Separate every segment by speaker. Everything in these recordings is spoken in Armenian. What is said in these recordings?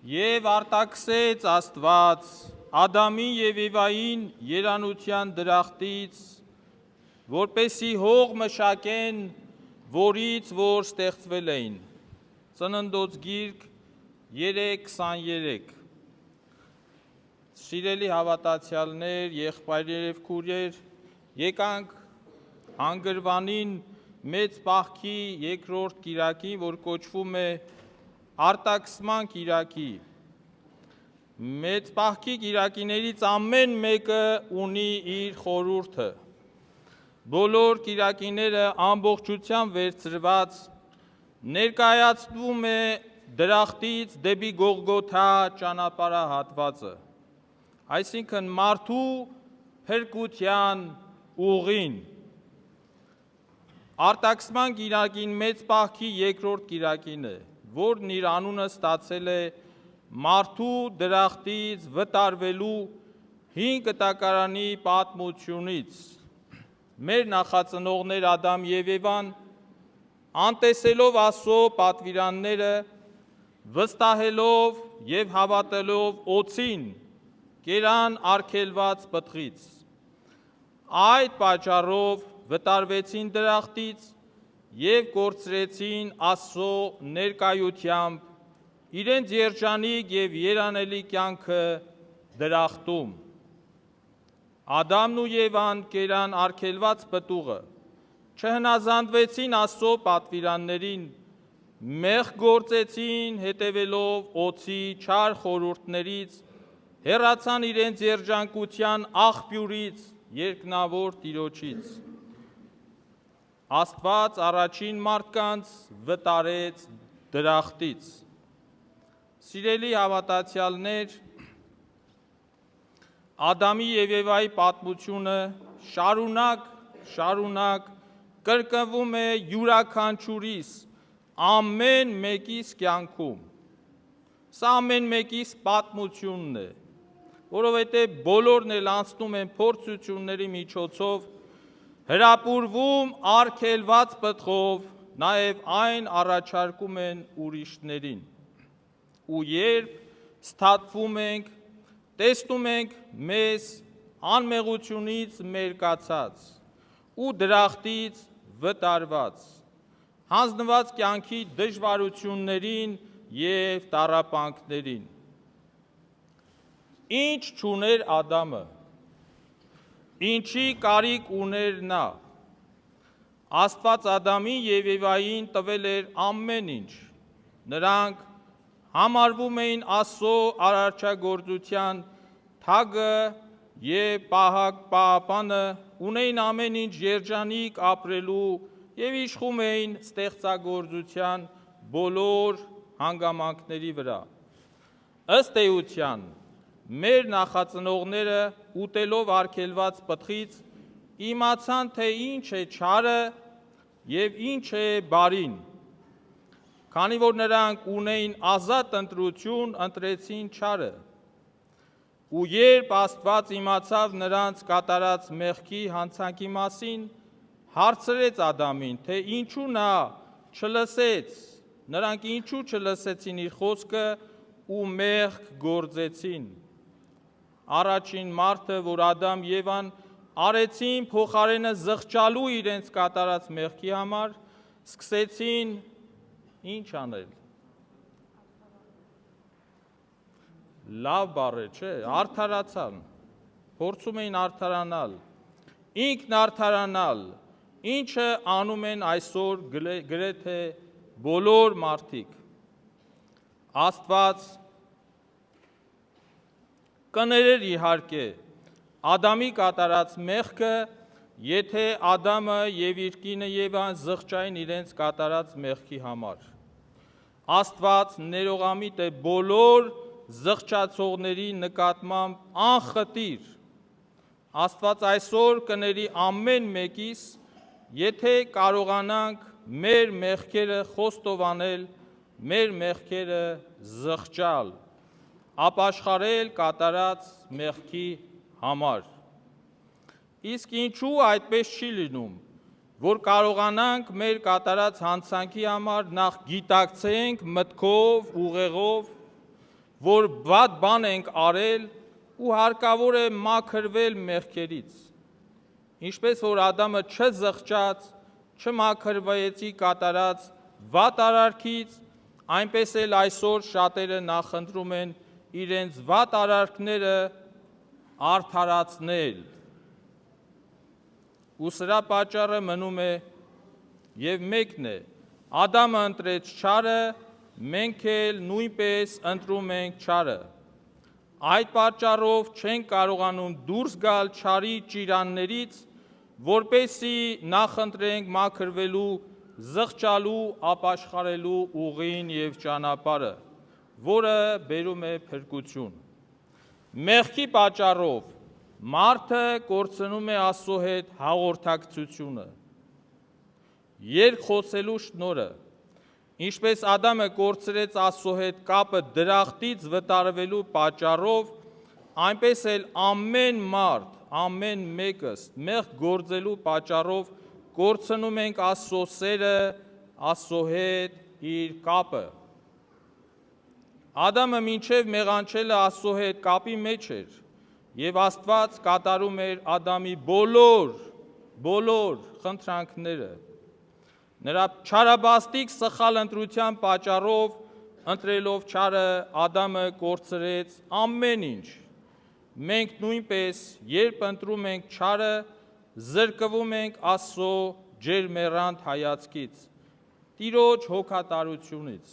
Speaker 1: Եվ արտաքսեց Աստված Ադամին և Եվային երանության դրախտից, որպեսի հող մշակեն, որից որ ստեղծվել էին։ Ծննդոց գիրք 3:23։ Սիրելի հավատացյալներ, եղբայրներ և քույրեր, եկանք հանգրվանին մեծ պահքի երկրորդ կիրակին, որ կոչվում է արտաքսման կիրակի։ Մեծ պահքի կիրակիներից ամեն մեկը ունի իր խորհուրդը։ Բոլոր կիրակիները ամբողջությամբ վերցրված ներկայացվում է դրախտից դեպի Գողգոթա ճանապարհահատվածը, այսինքն մարդու փրկության ուղին։ Արտաքսման կիրակին մեծ պահքի երկրորդ կիրակին է, որն իր անունը ստացել է մարդու դրախտից վտարվելու 5 կտակարանի պատմությունից։ Մեր նախածնողներ Ադամ և Եվան, անտեսելով Աստծո պատվիրանները, վստահելով և հավատելով օձին, կերան արգելված պտղից։ Այդ պատճառով վտարվեցին դրախտից և կորցրեցին Աստծո ներկայությամբ իրենց երջանիկ և երանելի կյանքը դրախտում։ Ադամն ու Եվան կերան արգելված պտուղը, չհնազանդվեցին Աստծո պատվիրաններին, մեղք գործեցին հետևելով օձի չար խորհուրդներից, հեռացան իրենց երջանկության աղբյուրից, երկնավոր Տիրոջից։ Աստված առաջին մարդկանց վտարեց դրախտից։ Սիրելի հավատացյալներ, Ադամի և Եվայի պատմությունը շարունակ կրկնվում է յուրաքանչյուրիս, ամեն մեկիս կյանքում։ Սա ամեն մեկիս պատմությունն է, որովհետև բոլորն էլ անցնում են փորձությունների միջոցով, հրապուրվում արգելված պտղով, նաև այն առաջարկում են ուրիշներին։ Ու երբ սթափվում ենք, տեսնում ենք մեզ անմեղությունից մերկացած ու դրախտից վտարված, հանձնված կյանքի դժվարություններին և տառապանքներին։ Ինչ չուներ Ադամը, ինչի կարիք ուներ նա։ Աստված Ադամին և Եվային տվել էր ամեն ինչ։ Նրանք համարվում էին Աստծո արարչագործության թագը և պահապանը, ունեին ամեն ինչ երջանիկ ապրելու և իշխում էին ստեղծագործության բոլոր հանգամանքների վրա։ Ըստ էության, մեր նախածնողները, ուտելով արգելված պտղից, իմացան, թե ինչ է չարը և ինչ է բարին։ Քանի որ նրանք ունեին ազատ ընտրություն, ընտրեցին չարը։ Ու երբ Աստված իմացավ նրանց կատարած մեղքի հանցանքի մասին, հարցրեց Ադամին, թե ինչու նա չլսեց, նրանք ինչու չլսեցին իր խոսքը ու մեղք գործեցին։ Առաջին մարդը, որ Ադամ և Եվան արեցին փոխարենը զղջալու իրենց կատարած մեղքի համար, սկսեցին ինչ անել։ Լավ բառ է, չէ՞, արդարացան, փորձում էին արդարանալ, ինքնարդարանալ, ինչը անում են այսօր գրեթե բոլոր մարդիկ։ Աստված կներեր իհարկե Ադամի կատարած մեղքը, եթե Ադամը և իր կինը Եվան զղջային իրենց կատարած մեղքի համար։ Աստված ներողամիտ է բոլոր զղջացողների նկատմամբ անխտիր։ Աստված այսօր կների ամեն մեկիս, եթե կարողանանք մեր մեղքերը խոստովանել, մեր մեղքերը զղջալ, ապաշխարել կատարած մեղքի համար։ Իսկ ինչու այդպես չի լինում, որ կարողանանք մեր կատարած հանցանքի համար նախ գիտակցենք մտքով, ուղեղով, որ վատ բան ենք արել ու հարկավոր է մաքրվել մեղքերից։ Ինչպես որ Ադամը չզղջաց, չմաքրվեցի կատարած վատ արարքից, այնպես էլ այսօր շատերը նախընտրում են իրենց վատ արարքները արդարացնել։ Ու սրա պատճառը մնում է եւ մեկն է. Ադամը ընտրեց չարը, մենք էլ նույնպես ընտրում ենք չարը։ Այդ պատճառով չենք կարողանում դուրս գալ չարի ճիրաններից, որպեսզի նախընտրենք մաքրվելու, զղջալու, ապաշխարելու ուղին եւ ճանապարհը, որը բերում է փրկություն։ Մեղքի պատճառով մարդը կորցնում է Աստծո հետ հաղորդակցությունը, երկխոսելու շնորհը, ինչպես Ադամը կորցրեց Աստծո հետ կապը դրախտից վտարվելու պատճառով, այնպես էլ ամեն մարդ, ամեն մեկս մեղք գործելու պատճառով կորցնում ենք Աստծո սերը, Աստծո հետ իր կապը։ Ադամը մինչև մեղանչելը Աստծո հետ կապի մեջ էր, եւ Աստված կատարում էր Ադամի բոլոր խնդրանքները։ Նրա չարաբաստիկ սխալ ընտրության պատճառով, ընտրելով չարը, Ադամը կորցրեց ամեն ինչ։ Մենք նույնպես, երբ ընտրում ենք չարը, զրկվում ենք Աստծո ջերմեռանդ հայացքից, Տիրոջ հոգատարությունից։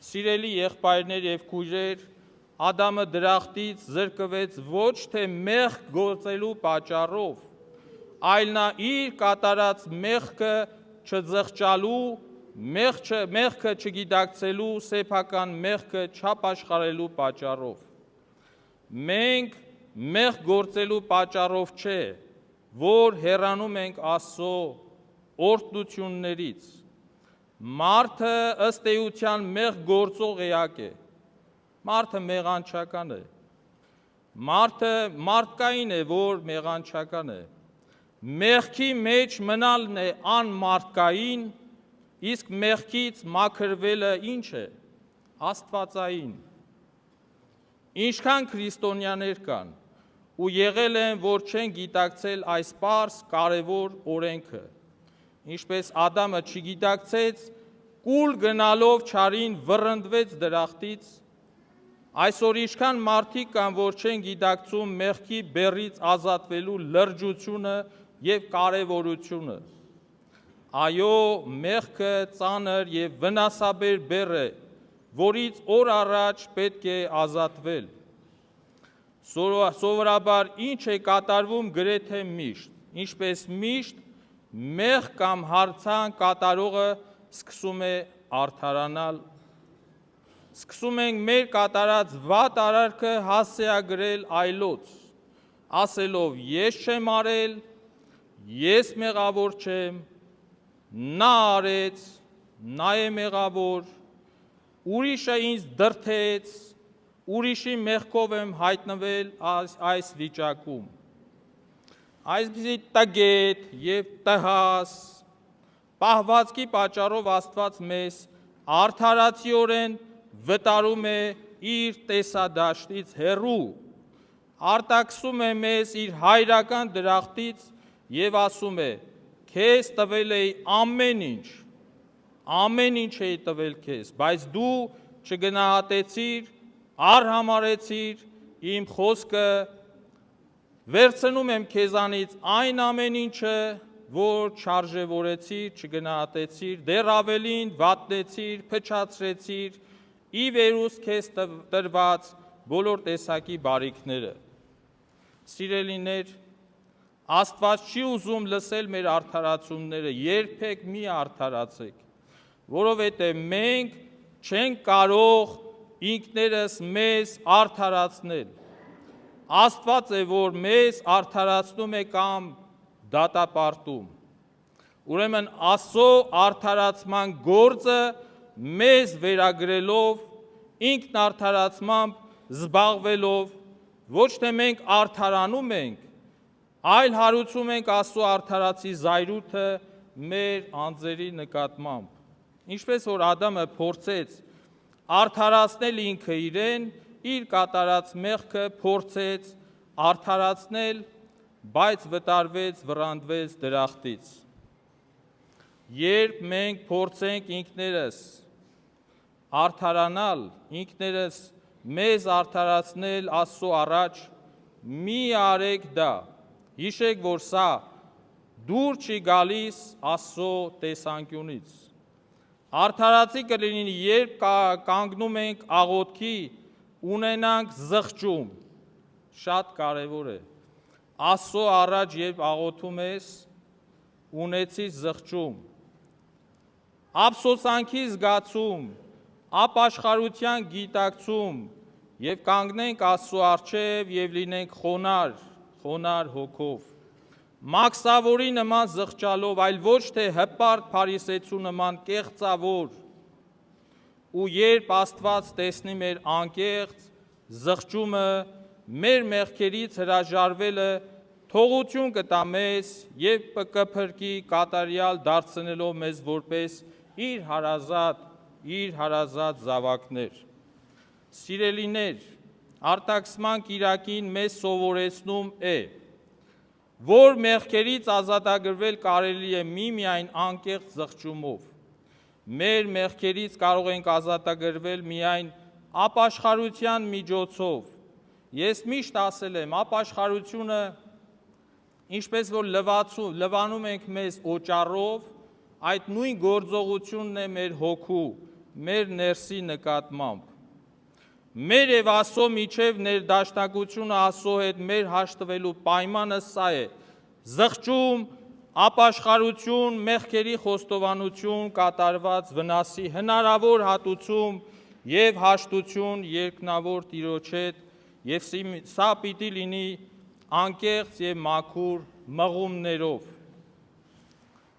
Speaker 1: Սիրելի եղբայրներ եւ քույրեր, Ադամը դրախտից զրկվեց ոչ թե մեղք գործելու պատճառով, այլ նա իր կատարած մեղքը չզղջալու, մեղքը չգիտակցելու, սեփական մեղքը չապաշխարելու պատճառով։ Մենք մեղք գործելու պատճառով չէ, որ հեռանում ենք Աստծո օրհնություններից։ Մարդը ըստ էության մեղք գործող էակ է։ Մարդը մեղանչական է։ Մարդը մարդկային է, որ մեղանչական է։ Մեղքի մեջ մնալն է անմարդկային, իսկ մեղքից մաքրվելը ինչ է։ Աստվածային։ Ինչքան քրիստոնյաներ կան ու եղել են, որ չեն գիտակցել այս պարզ կարևոր օրենքը, ինչպես Ադամը չգիտակցեց, կուլ գնալով չարին վռնդվեց դրախտից, այսօր ինչքան մարդիկ կան, որ չեն գիտակցում մեղքի բեռից ազատվելու լրջությունը եւ կարևորությունը։ Այո, մեղքը ծանր եւ վնասաբեր բեռ է, որից օր առաջ պետք է ազատվել։ Սովորաբար ինչ է կատարվում գրեթե միշտ, ինչպես միշտ մեղք կամ հարցան կատարողը սկսում է արդարանալ։ Սկսում ենք մեր կատարած վատ արարքը հասցեագրել այլոց, ասելով ես չեմ արել, ես մեղավոր չեմ, նա արեց, նա է մեղավոր, ուրիշը ինձ դրդեց, ուրիշի մեղքով եմ հայտնվել այս վիճակում։ Այսպիսի տգետ եւ տհաս պահվածքի պատճառով Աստված մեզ արդարացիորեն վտարում է իր տեսադաշտից հեռու, արտաքսում է մեզ իր հայրական դրախտից եւ ասում է. քեզ տվել էի ամեն ինչ էի տվել քեզ, բայց դու չգնահատեցիր, արհամարեցիր իմ խոսքը, վերցնում եմ քեզանից այն ամեն ինչը, որ չարժևորեցիր, չգնահատեցիր, դեռ ավելին վատնեցիր, փչացրեցիր, ի վերուս քեզ տրված բոլոր տեսակի բարիքները։ Սիրելիներ, Աստված չի ուզում լսել մեր արդարացումները, երբեք մի արդարացեք, որովհետև մենք չենք կարող ինքներս մեզ արդարացնել։ Աստված է, որ մեզ արդարացնում է կամ դատապարտում։ Ուրեմն Աստծո արդարացման գործը մեզ վերագրելով, ինքնարդարացմամբ զբաղվելով, ոչ թե մենք արդարանում ենք, այլ հարուցում ենք Աստծո արդարացի զայրույթը մեր անձերի նկատմամբ։ Ինչպես որ Ադամը փորձեց արդարացնել ինքը իրեն, իր կատարած մեղքը փորձեց արդարացնել, բայց վտարվեց, վռնդվեց դրախտից։ Երբ մենք փորձենք ինքներս արդարանալ, ինքներս մեզ արդարացնել Աստծո առաջ, մի արեք դա, հիշեք, որ սա դուր չի գալիս Աստծո տեսանկյունից։ Արդարացի կլինի, երբ կանգնում ենք աղոթքի, ունենանք զղջում, շատ կարևոր է։ Աստծո առաջ երբ աղոթում ես, ունեցիր զղջում, ափսոսանքի զգացում, ապաշխարության գիտակցում եւ կանգնենք Աստծո առջև եւ լինենք խոնար հոգով, մաքսավորի նման զղջալով, այլ ոչ թե հպարտ փարիսեցու նման կեղծավոր, ու երբ Աստված տեսնի մեր անկեղծ զղջումը, մեր մեղքերից հրաժարվելը թողություն կտա մեզ եւ կփրկի կատարյալ դարձնելով մեզ որպես իր հարազատ զավակներ։ Սիրելիներ, արտաքսման կիրակին մեզ սովորեցնում է, որ մեղքերից ազատագրվել կարելի է միմիայն անկեղծ զղջումով։ Մեր մեղքերից կարող ենք ազատագրվել միայն ապաշխարության միջոցով։ Ես միշտ ասել եմ, ապաշխարությունը, ինչպես որ լվանում ենք մեզ օճառով, այդ նույն գործողությունն է մեր հոգու, մեր ներսի նկատմամբ։ Մեր եւ Աստծո միջև ներդաշնակությունը Աստծո հետ մեր հաշտվելու պայմանը սա է. զղջում, ապաշխարություն, մեղքերի խոստովանություն, կատարված վնասի հնարավոր հատուցում եւ հաշտություն երկնավոր Տիրոջ հետ, եւ սա պիտի լինի անկեղծ եւ մաքուր մղումներով։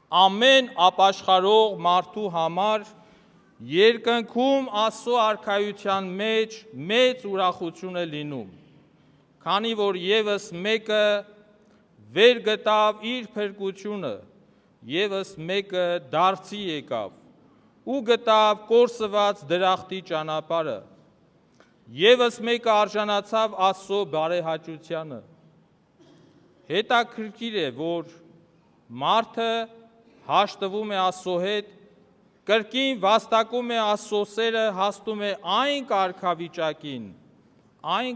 Speaker 1: Ամեն ապաշխարող մարդու համար երկնքում Աստծո արքայության մեջ մեծ ուրախություն է լինում, քանի որ եւս մեկը վեր գտավ իր փրկությունը, եւս մեկը դարձի եկավ ու գտավ կորսված դրախտի ճանապարհը, եւս մեկը արժանացավ Աստծո բարեհաճությանը։ Հետաքրքիր է, որ մարդը հաշտվում է Աստծո հետ, կրկին վաստակում է Աստծո սերը, հասնում է այն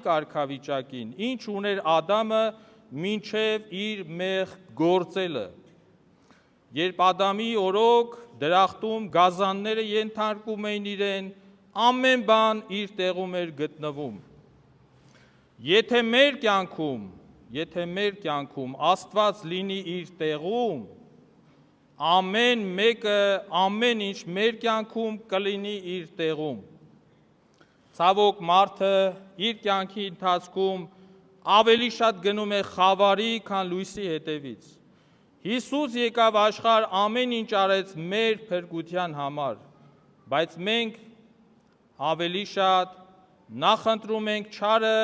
Speaker 1: կարգավիճակին, ինչ ուներ Ադամը մինչև իր մեղք գործելը։ Երբ Ադամի օրոք դրախտում գազանները ենթարկում էին իրեն, ամեն բան իր տեղում էր գտնվում։ Եթե մեր կյանքում Աստված լինի իր տեղում, ամեն մեկը, ամեն ինչ մեր կյանքում կլինի իր տեղում։ Ցավոք մարդը իր կյանքի ընթացքում ավելի շատ գնում է խավարի, քան լույսի հետևից։ Հիսուս եկավ աշխարհ, ամեն ինչ արեց մեր փրկության համար, բայց մենք ավելի շատ նախընտրում ենք չարը,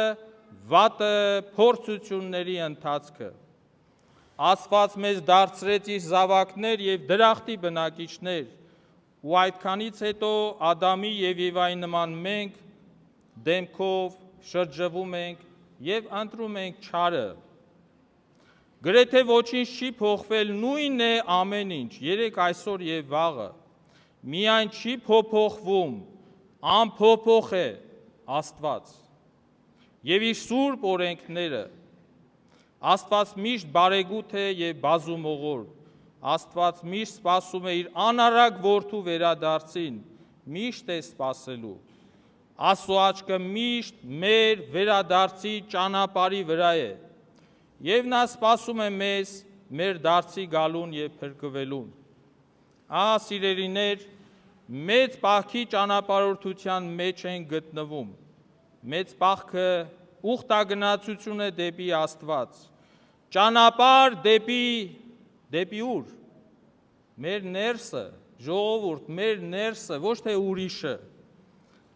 Speaker 1: վատը, փորձությունների ընթացքը։ Աստված մեզ դարձրեց իր զավակներ եւ դրախտի բնակիչներ, ու այդքանից հետո Ադամի եւ Եվայի նման մենք դեմքով շրջվում ենք եւ ընտրում ենք չարը։ Գրեթե ոչինչ չի փոխվել, նույնն է ամեն ինչ, երեք այսօր եւ վաղը։ Միայն չի փոփոխվում, անփոփոխ է Աստված եւ իր սուրբ օրենքները։ Աստված միշտ բարեգութ է եւ բազումողոր։ Աստված միշտ սպասում է իր անառակ որդու վերադարձին, միշտ է սպասելու։ Աստծո աչքը միշտ մեր վերադարձի ճանապարհի վրա է։ Եվ նա սպասում է մեզ մեր դարձի գալուն եւ փրկվելուն։ Սիրելիներ, մեծ պահքի ճանապարհորդության մեջ են գտնվում։ Մեծ պահքը ուխտագնացություն է դեպի Աստված։ Ճանապարհ դեպի ուր։ Մեր ներսը, ժողովուրդ, մեր ներսը, ոչ թե ուրիշը։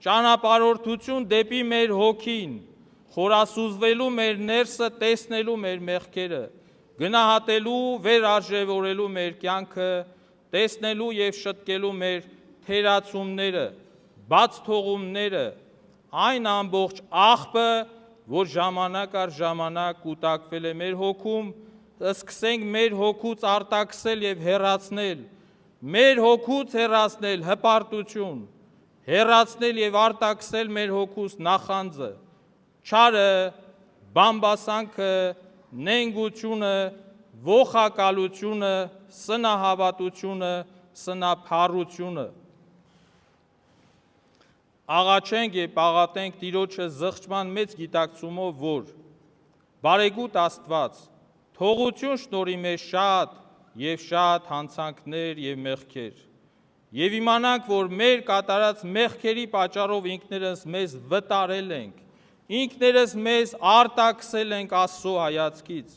Speaker 1: Ճանապարհորդություն դեպի մեր հոգին, խորասուզվելու մեր ներսը, տեսնելու մեր մեղքերը, գնահատելու, վերարժևորելու մեր կյանքը, տեսնելու եւ շտկելու մեր թերացումները, բաց թողումները, այն ամբողջ աղբը, որ ժամանակ առ ժամանակ կուտակվել է մեր հոգում, սկսենք մեր հոգուց արտաքսել եւ հեռացնել, մեր հոգուց հեռացնել հպարտություն, հեռացնել եւ արտաքսել մեր հոգուց նախանձը, չարը, բամբասանքը, նենգությունը, ողակալությունը, սնահավատությունը, սնափառությունը։ Աղաչենք եւ աղատենք Տիրոջը զղջման մեծ գիտակցումով, որ բարեգութ Աստված թողություն շնորհի մեզ շատ եւ շատ հանցանքներ եւ մեղքեր, եւ իմանանք, որ մեր կատարած մեղքերի պատճառով ինքներս մեզ վտարել ենք, ինքներս մեզ արտաքսել ենք Աստծո հայացքից,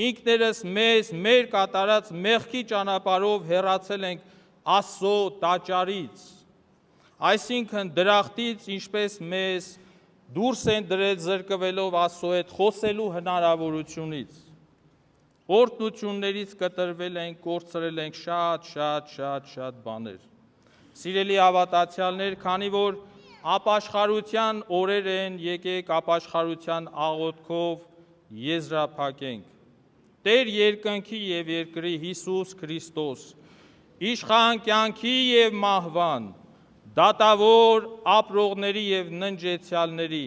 Speaker 1: ինքներս մեզ մեր կատարած մեղքի ճանապարհով հեռացել ենք Աստծո տաճարից, այսինքն դրախտից, ինչպես մեզ դուրս են դրել զրկվելով Աստծո հետ խոսելու հնարավորությունից, օրհնություններից կտրվել ենք, կորցրել ենք շատ բաներ։ Սիրելի հավատացյալներ, քանի որ ապաշխարության օրեր են, եկեք ապաշխարության աղոթքով եզրափակենք։ Տեր երկնքի եւ երկրի Հիսուս Քրիստոս, իշխան կյանքի եւ մահվան, դատավոր ապրողների եւ ննջեցյալների,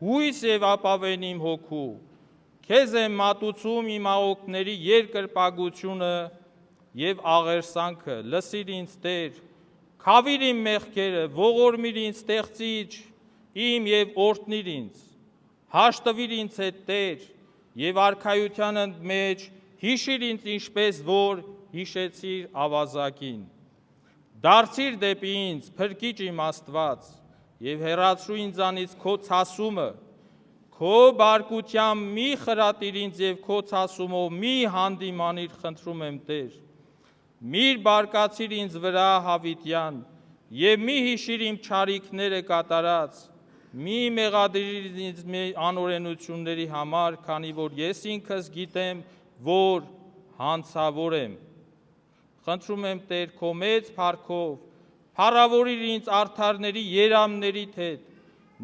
Speaker 1: հույս եւ ապավեն իմ հոգու, քեզ եմ մատուցում իմ աղոթքների երկրպագությունը եւ աղերսանքը, լսիր ինձ Տեր, քավիր իմ մեղքերը, ողորմիր ինձ ստեղծիչ իմ եւ օրհնիր ինձ, հաշտվիր ինձ հետ Տեր եւ արքայության մեջ հիշիր ինձ ինչպես որ հիշեցիր ավազակին, դարձիր դեպի ինձ փրկիչ իմ Աստված եւ հեռացրու ինձանից քո ցասումը, քո բարկությամբ մի խրատիր ինձ եւ քո ցասումով մի հանդիմանիր, խնդրում եմ Տեր, միր բարկացիր ինձ վրա հավիտյան եւ մի հիշիր իմ չարիքները կատարած, մի մեղադրիր ինձ անօրենությունների համար, քանի որ ես ինքս գիտեմ, որ հանցավոր եմ։ Խնդրում եմ Տեր քո մեծ փառքով, փառավորիր ինձ արդարների երամների հետ,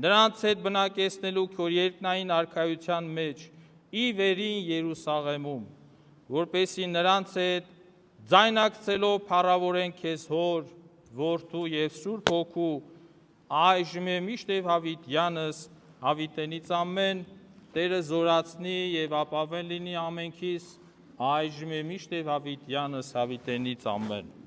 Speaker 1: նրանց հետ բնակեցնելու քո երկնային արքայության մեջ, ի վերին Երուսաղեմում, որպեսզի նրանց հետ ձայնակցելով փառավորեն քեզ Հոր, Որդու եւ Սուրբ Հոգու, այժմ եւ միշտ եւ հավիտյանս, հավիտենից ամեն, Տերը զորացնի եւ ապավեն լինի ամենքիս, այժմ եւ միշտ եւ հավիտյանս, հավիտենից ամեն։